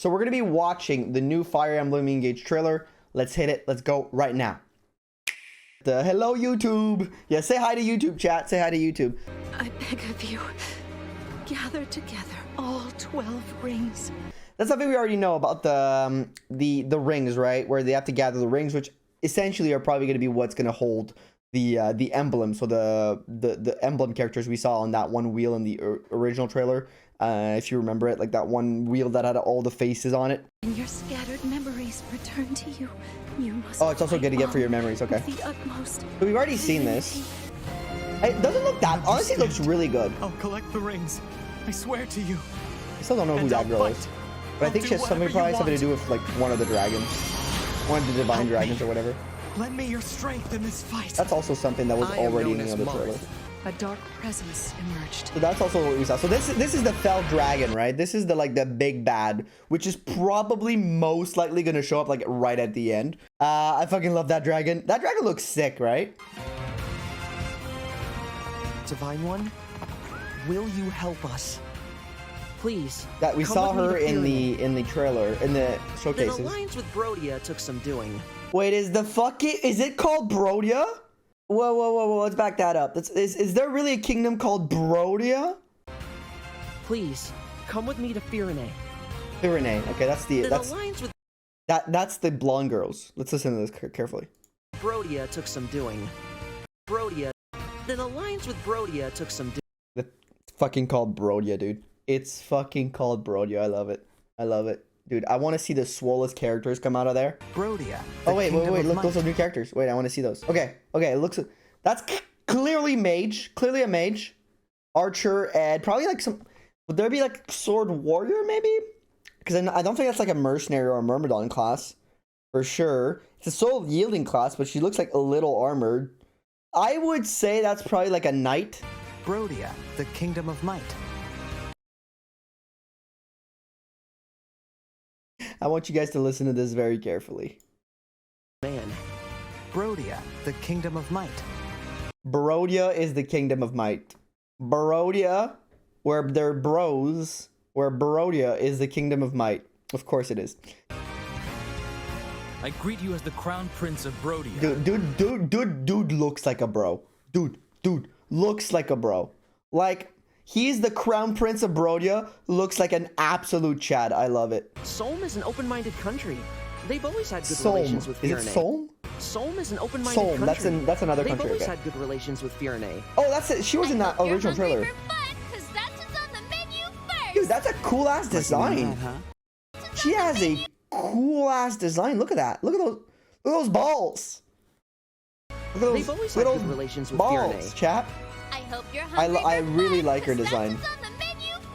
So we're going to be watching the new Fire Emblem Engage trailer. Let's hit it. Let's go right now. Hello, YouTube. Yeah, say hi to YouTube, chat. Say hi to YouTube. I beg of you, gather together all 12 rings. That's something we already know about the rings, right? Where they have to gather the rings, which essentially are probably going to be what's going to hold the emblem. So the emblem characters we saw on that one wheel in the original trailer. If you remember it, like that one wheel that had all the faces on it. And your scattered memories return to you. You must. Oh, it's also good to get for your memories. Okay. The utmost. So we've already seen this. It doesn't look that. Honestly, it looks really good. I'll collect the rings. I swear to you. I still don't know who that girl is, but I think she has something probably something to do with like one of the dragons, one of the divine dragons or whatever. Lend me your strength in this fight. That's also something that was already in the other trailer. A dark presence emerged. So that's also what we saw. So this is the fell dragon, right? This is the big bad, which is probably most likely gonna show up like right at the end. I fucking love that dragon. That dragon looks sick, right? Divine One, will you help us? Please. That we saw her in the trailer, in the showcases. An alliance with Brodia took some doing. Wait, is it called Brodia? Whoa, let's back that up. Is there really a kingdom called Brodia? Please, come with me to Firene. Firene, okay, that's the blonde girls. Let's listen to this carefully. Brodia took some doing. Brodia, an alliance with Brodia took some doing. It's fucking called Brodia, dude. It's fucking called Brodia. I love it. I love it. Dude, I want to see the swollest characters come out of there. Brodia. Oh, wait. Look, those are new characters. Wait, I want to see those. Okay. It looks... That's clearly mage. Clearly a mage. Archer, and probably like some... Would there be like sword warrior, maybe? Because I don't think that's like a mercenary or a myrmidon class. For sure. It's a soul yielding class, but she looks like a little armored. I would say that's probably like a knight. Brodia, the kingdom of might. I want you guys to listen to this very carefully. Man. Brodia, the kingdom of might. Brodia is the kingdom of might. Brodia, where they're bros, where Brodia is the kingdom of might. Of course it is. I greet you as the crown prince of Brodia. Dude looks like a bro. Dude looks like a bro. Like, he's the crown prince of Brodia, looks like an absolute Chad. I love it. Solm is an open-minded country. They've always had good relations with Firene. Is it Solm? Solm is an open-minded country. That's another country. They've always had good relations with Firene. Oh, that's it. She was in that original trailer. Dude, that's a cool ass design. She has a cool ass design. Look at that. Look at those balls. Look at They've always had good relations with Firene. Chat. I really like her design.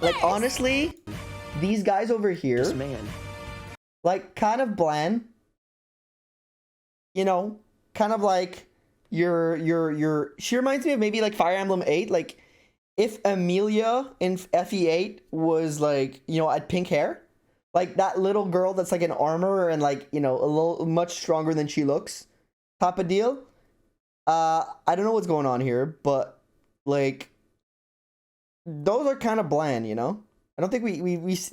Like, honestly, these guys over here, This man. like, kind of bland. You know, kind of like she reminds me of maybe like Fire Emblem 8. Like, if Amelia in FE8 was like, you know, had pink hair, like that little girl that's like an armor and like, you know, a little much stronger than she looks, type of deal. I don't know what's going on here, but like, those are kind of bland, you know? I don't think we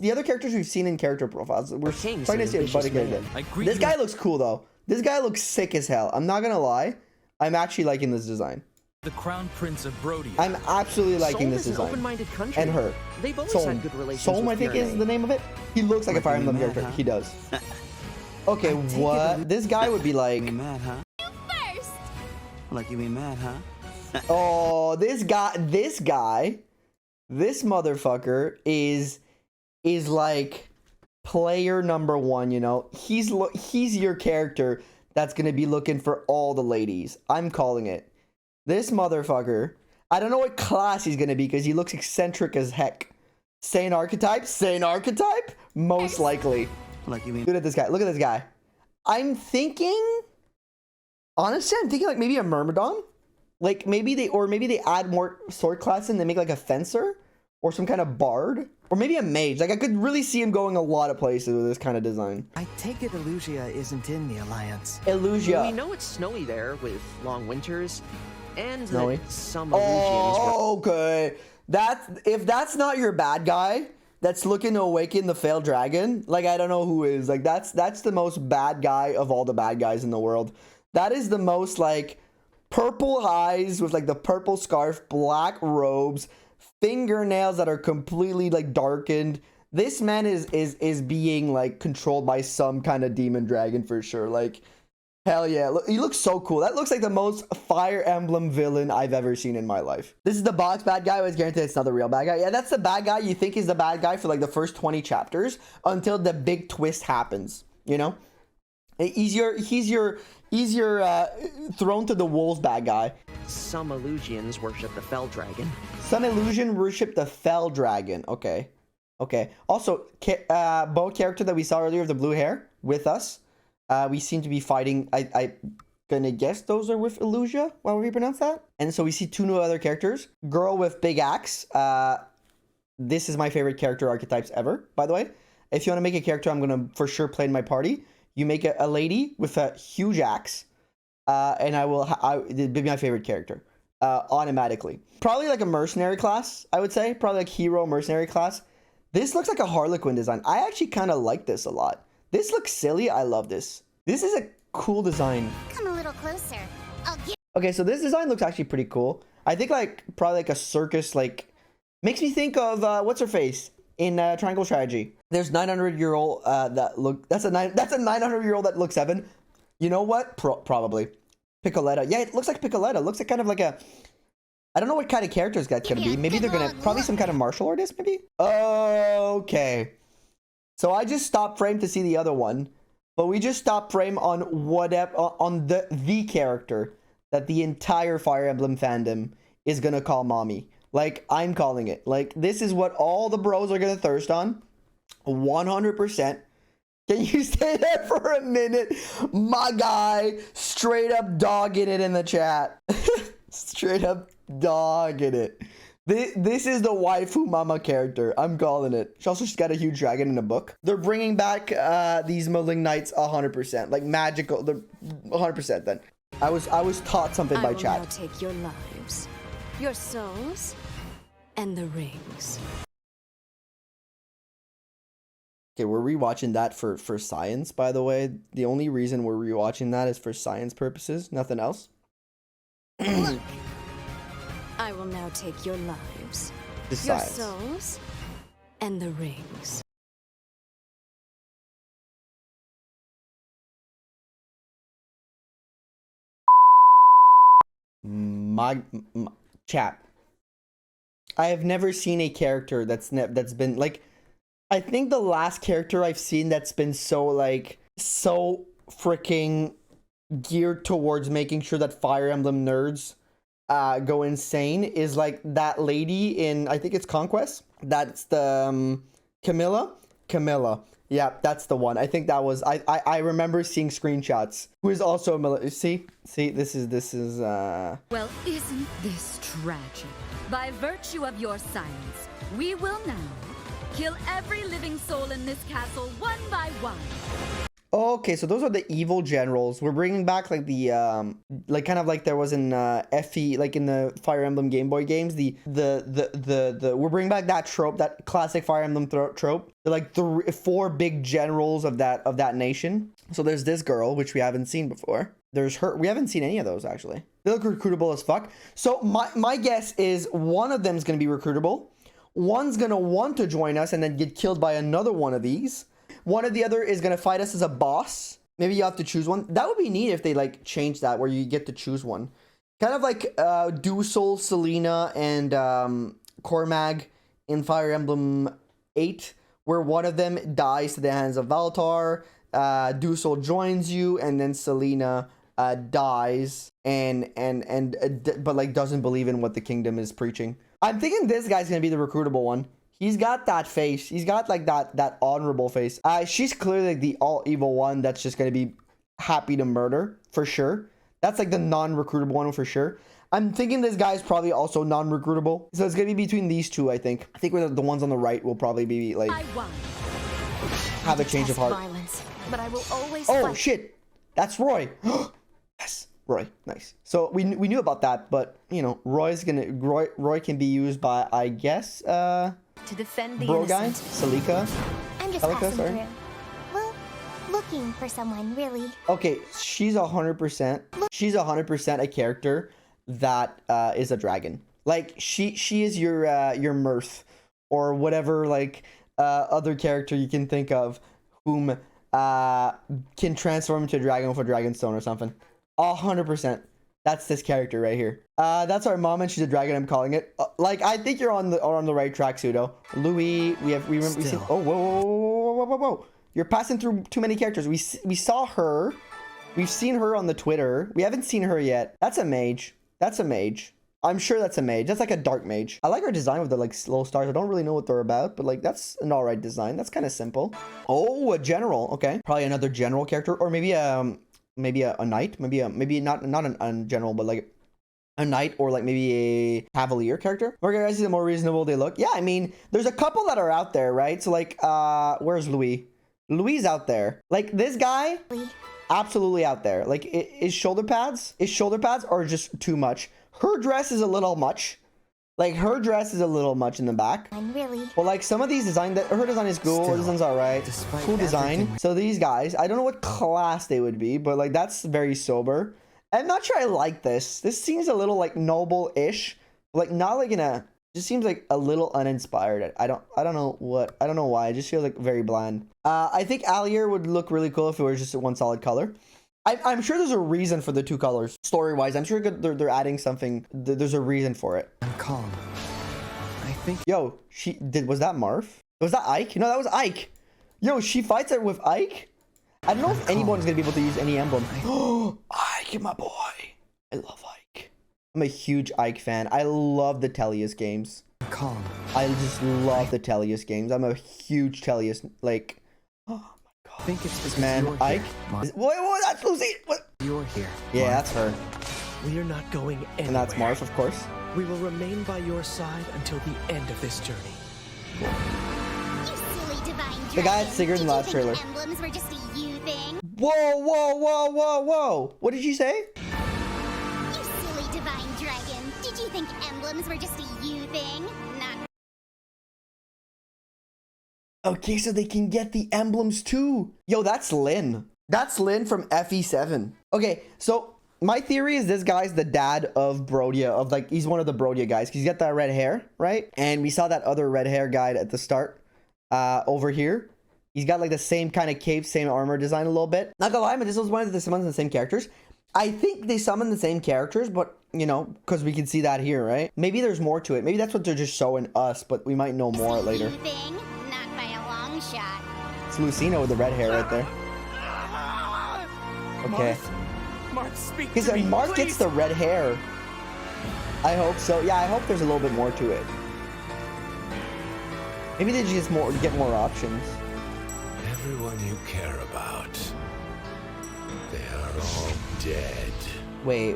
the other characters we've seen in character profiles, we're starting to see everybody get it. This guy looks cool, though. This guy looks sick as hell. I'm not gonna lie. I'm actually liking this design. The crown prince of Brodia. I'm absolutely liking this design. Open-minded country. And her. They've always had good relations Solm, with I think, Firene. is the name of it. He looks like a Fire Emblem character. He does. Okay, what? This guy would be like... You mad, huh? You first! Like you be mad, huh? Oh, this motherfucker is like player number one, you know? He's your character that's gonna be looking for all the ladies. I'm calling it. This motherfucker, I don't know what class he's gonna be because he looks eccentric as heck. Sane archetype? Sane archetype? Most likely. Like you mean. Look at this guy. Look at this guy. I'm thinking, honestly, like maybe a myrmidon. Like maybe they add more sword class and they make like a fencer or some kind of bard or maybe a mage. Like I could really see him going a lot of places with this kind of design. I take it Elusia isn't in the alliance. Elusia. We know it's snowy there with long winters and snowy. That some Elusians okay. If that's not your bad guy, that's looking to awaken the failed dragon. Like, I don't know who is. Like, that's the most bad guy of all the bad guys in the world. That is the most, like, purple eyes with, like, the purple scarf, black robes, fingernails that are completely, like, darkened. This man is being, like, controlled by some kind of demon dragon for sure. Like, hell yeah. Look, he looks so cool. That looks like the most Fire Emblem villain I've ever seen in my life. This is the box bad guy. I was guaranteed it's not the real bad guy. Yeah, that's the bad guy you think is the bad guy for, like, the first 20 chapters until the big twist happens, you know? He's your thrown to the wolves bad guy. Some Elusians worship the fell dragon. Some Elusian worship the fell dragon. Okay. Okay. Also, both character that we saw earlier with the blue hair with us. We seem to be fighting. I gonna guess those are with Elusia. Why would we pronounce that? And so we see two new other characters. Girl with big axe. This is my favorite character archetypes ever, by the way. If you want to make a character I'm gonna for sure play in my party, you make a lady with a huge axe. And it'd be my favorite character. Automatically. Probably like a mercenary class, I would say. Probably like hero mercenary class. This looks like a Harlequin design. I actually kind of like this a lot. This looks silly. I love this. This is a cool design. Come a little closer. Okay, so this design looks actually pretty cool. I think like probably like a circus, like makes me think of what's her face in Triangle Strategy. There's 900-year-old that's a 900-year-old that looks 7. You know what? Probably Piccoletta. Yeah, it looks like Piccoletta. Looks like kind of like a, I don't know what kind of characters that's gonna be. Maybe they're gonna probably some kind of martial artist. Maybe. Okay. So I just stopped frame to see the other one, but we just stopped frame on whatever on the character that the entire Fire Emblem fandom is gonna call mommy. Like, I'm calling it. Like, this is what all the bros are gonna thirst on. 100%. Can you stay there for a minute? My guy straight up dogging it in the chat. Straight up dogging it. This is the waifu mama character. I'm calling it. She's got a huge dragon in a book. They're bringing back these Muddling Knights 100%. Like magical. They're 100% then. I was taught something by chat. I will now take your lives, your souls, and the rings. Okay, we're rewatching that for science, by the way. The only reason we're rewatching that is for science purposes. Nothing else. Look. I will now take your lives, your souls, and the rings. My chat. I have never seen a character that's been like. I think the last character I've seen that's been so freaking geared towards making sure that Fire Emblem nerds go insane is like that lady in, I think it's Conquest. That's the Camilla. Yeah, that's the one. I think that was, I remember seeing screenshots. Who is also a see, this is Well, isn't this tragic? By virtue of your silence, we will now kill every living soul in this castle one by one. Okay, so those are the evil generals. We're bringing back like the like kind of like there was in FE, like in the Fire Emblem Game Boy games, the we're bringing back that trope, that classic Fire Emblem trope. They're like 4 big generals of that nation. So there's this girl, which we haven't seen before. There's her. We haven't seen any of those actually. They look recruitable as fuck. So my guess is one of them is going to be recruitable. One's going to want to join us and then get killed by another one of these. One or the other is going to fight us as a boss. Maybe you have to choose one. That would be neat if they like change that where you get to choose one. Kind of like Dusel, Selena, and Cormag in Fire Emblem 8, where one of them dies to the hands of Valtar. Dusel joins you, and then Selena dies but like doesn't believe in what the kingdom is preaching. I'm thinking this guy's gonna be the recruitable one. He's got that face. He's got like that honorable face. She's clearly like the all evil one that's just gonna be happy to murder for sure. That's like the non-recruitable one for sure. I'm thinking this guy's probably also non-recruitable. So it's gonna be between these two, I think. I think the ones on the right will probably be like have a change of heart. Violence, but I will always fight. Shit, that's Roy. Yes, Roy, nice. So we knew about that, but you know, Roy can be used by, I guess, to defend the Bro guy, innocent. Salika. I'm just Celica, passing sorry. through. Well, looking for someone, really. Okay, she's 100%. She's 100% a character that is a dragon. Like she is your Mirth or whatever like other character you can think of whom can transform into a dragon with a dragonstone or something. 100%. That's this character right here. That's our mom, and she's a dragon. I'm calling it. Like I think you're on the right track, Pseudo. Louis, we remember we seen. Oh whoa. You're passing through too many characters. We saw her. We've seen her on the Twitter. We haven't seen her yet. That's a mage. That's a mage. I'm sure that's a mage. That's like a dark mage. I like her design with the like slow stars. I don't really know what they're about, but like that's an alright design. That's kind of simple. Oh, a general. Okay, probably another general character, or maybe a knight. Maybe not a general, but like a knight, or like maybe a cavalier character. We're gonna see the more reasonable they look. Yeah, I mean, there's a couple that are out there, right? So like, where's Louis? Louis out there. Like this guy, absolutely out there. Like, is shoulder pads are just too much. Her dress is a little much. Like her dress is a little much in the back. Really. Well, like some of these design, her design is cool. Her design's alright. Cool design. So these guys, I don't know what class they would be, but like that's very sober. I'm not sure I like this. This seems a little like noble-ish. Like not like in a, just seems like a little uninspired. I don't know why. It just feels like very bland. I think Allier would look really cool if it was just one solid color. I'm sure there's a reason for the two colors. Story-wise, I'm sure they're adding something. There's a reason for it. I'm calm. I think. Yo, was that Marth? Was that Ike? No, that was Ike. Yo, she fights it with Ike? I don't know if anyone's gonna be able to use any emblem. Oh, Ike, my boy. I love Ike. I'm a huge Ike fan. I love the Tellius games. Calm. I just love the Tellius games. I'm a huge Tellius, like, oh. I think it's because Man, you're Ike. here. Wait, that's Lucy. What? You're here. Yeah, Marth. that's her. We are not going anywhere. And that's Marth, of course. We will remain by your side until the end of this journey. You silly divine The guy that's bigger than the Did last you trailer. think emblems were just a you thing? Whoa. What did she say? You silly divine dragon. Did you think emblems were just a you thing? Not. Okay, so they can get the emblems too. Yo, that's Lynn. That's Lynn from FE7. Okay, so my theory is this guy's the dad of Brodia, of like, he's one of the Brodia guys. He's got that red hair, right? And we saw that other red hair guy at the start over here. He's got like the same kind of cape, same armor design a little bit. Not gonna lie, but this was one of the summons the same characters. I think they summon the same characters, but you know, because we can see that here, right? Maybe there's more to it. Maybe that's what they're just showing us, but we might know more later. Thing? Not by a long shot. It's Lucina with the red hair right there. Okay. Marth, speak Because to me, Marth please. gets the red hair. I hope so. Yeah, I hope there's a little bit more to it. Maybe they just get more options. Everyone you care about, they are all dead. Wait,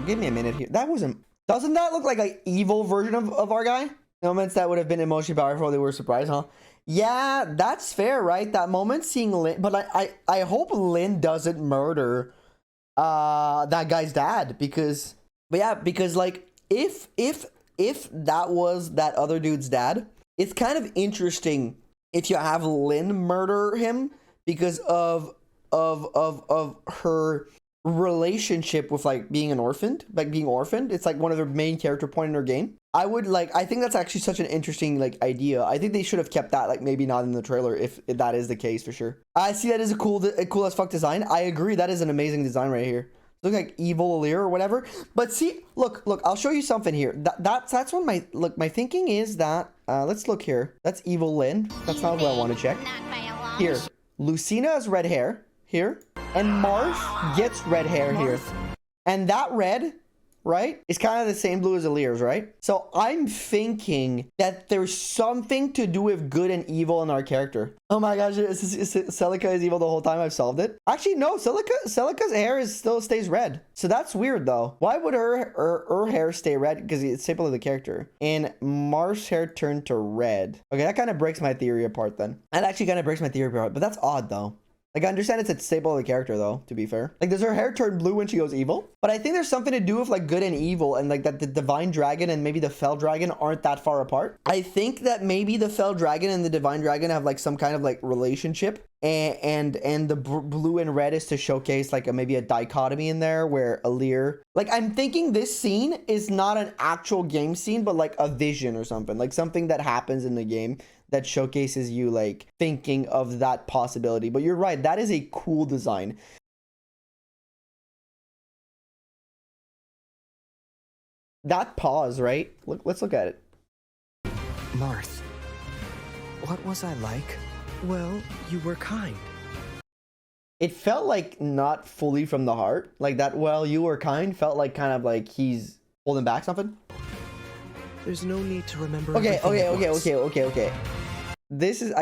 give me a minute here. That wasn't... Doesn't that look like an evil version of our guy? Moments that would have been emotionally powerful, they were surprised, huh? Yeah, that's fair, right? That moment seeing Lynn... But I hope Lynn doesn't murder that guy's dad, because... But yeah, because like, if that was that other dude's dad, it's kind of interesting if you have Lynn murder him because of her relationship with like being orphaned. It's like one of their main character point in her game. I think that's actually such an interesting like idea. I think they should have kept that, like maybe not in the trailer if that is the case for sure. I see that as a cool as fuck design. I agree, that is an amazing design right here. Look like evil Lear or whatever. But see, look, I'll show you something here. That's what my thinking is that let's look here. That's evil Lynn. That's not what I want to check. Not by a long Here, shot. Lucina has red hair here, and Marth gets red hair here. And that red, right, is kind of the same blue as Alir's, right? So I'm thinking that there's something to do with good and evil in our character. Oh my gosh, Celica is evil the whole time. I've solved it. Actually, no, Celica's hair still stays red. So that's weird though. Why would her hair stay red? Because it's staple of the character. And Marth's hair turned to red. Okay, that kind of breaks my theory apart then. That actually kind of breaks my theory apart, but that's odd though. Like, I understand it's a staple of the character, though, to be fair. Like, does her hair turn blue when she goes evil? But I think there's something to do with, like, good and evil, and, like, that the Divine Dragon and maybe the Fell Dragon aren't that far apart. I think that maybe the Fell Dragon and the Divine Dragon have, like, some kind of, like, relationship. And the blue and red is to showcase, like, maybe a dichotomy in there where Alir... Like, I'm thinking this scene is not an actual game scene, but, like, a vision or something. Like, something that happens in the game that showcases you, like, thinking of that possibility. But you're right, that is a cool design. That pause, right? Let's look at it. Marth, what was I like? Well, you were kind. It felt like not fully from the heart. Like that, well, you were kind, felt like kind of like he's holding back something. There's no need to remember. Okay. I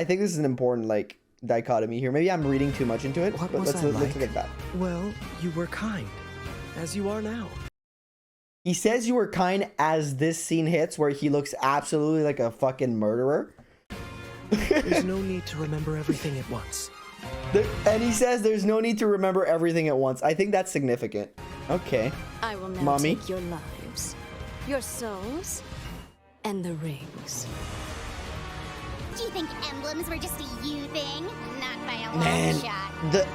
think this is an important, like, dichotomy here. Maybe I'm reading too much into it, but let's look at that. Well, you were kind, as you are now. He says you were kind as this scene hits where he looks absolutely like a fucking murderer. There's no need to remember everything at once. And he says there's no need to remember everything at once. I think that's significant. Okay. I will now take your lives, your souls, and the rings. Do you think emblems were just a you thing? Not by a long shot.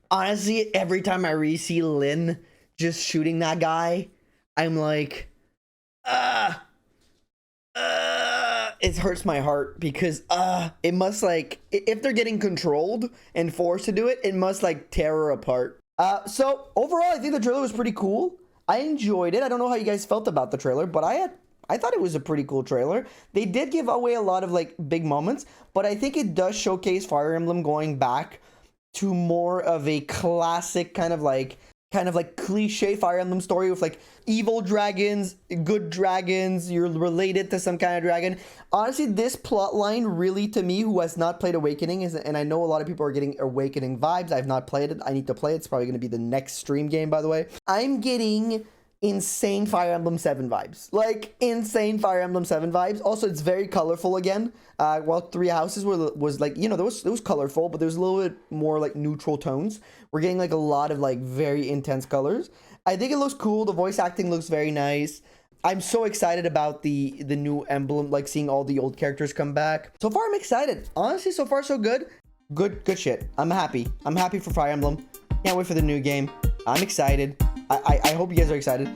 Honestly, every time I re-see Lynn just shooting that guy, I'm like, it hurts my heart because it must, like, if they're getting controlled and forced to do it, it must, like, tear her apart. So overall, I think the trailer was pretty cool. I enjoyed it. I don't know how you guys felt about the trailer, but I thought it was a pretty cool trailer. They did give away a lot of, like, big moments, but I think it does showcase Fire Emblem going back to more of a classic kind of like cliche Fire Emblem story with, like, evil dragons, good dragons, you're related to some kind of dragon. Honestly, this plot line really, to me, who has not played Awakening, and I know a lot of people are getting Awakening vibes. I've not played it. I need to play it. It's probably going to be the next stream game, by the way. I'm getting insane Fire Emblem 7 vibes. Like, insane Fire Emblem 7 vibes. Also, it's very colorful again. While Three Houses was like, you know, it was colorful, but there's a little bit more, like, neutral tones. We're getting, like, a lot of, like, very intense colors. I think it looks cool. The voice acting looks very nice. I'm so excited about the new Emblem, like, seeing all the old characters come back. So far, I'm excited. Honestly, so far, so good. Good shit. I'm happy. I'm happy for Fire Emblem. Can't wait for the new game. I'm excited. I hope you guys are excited.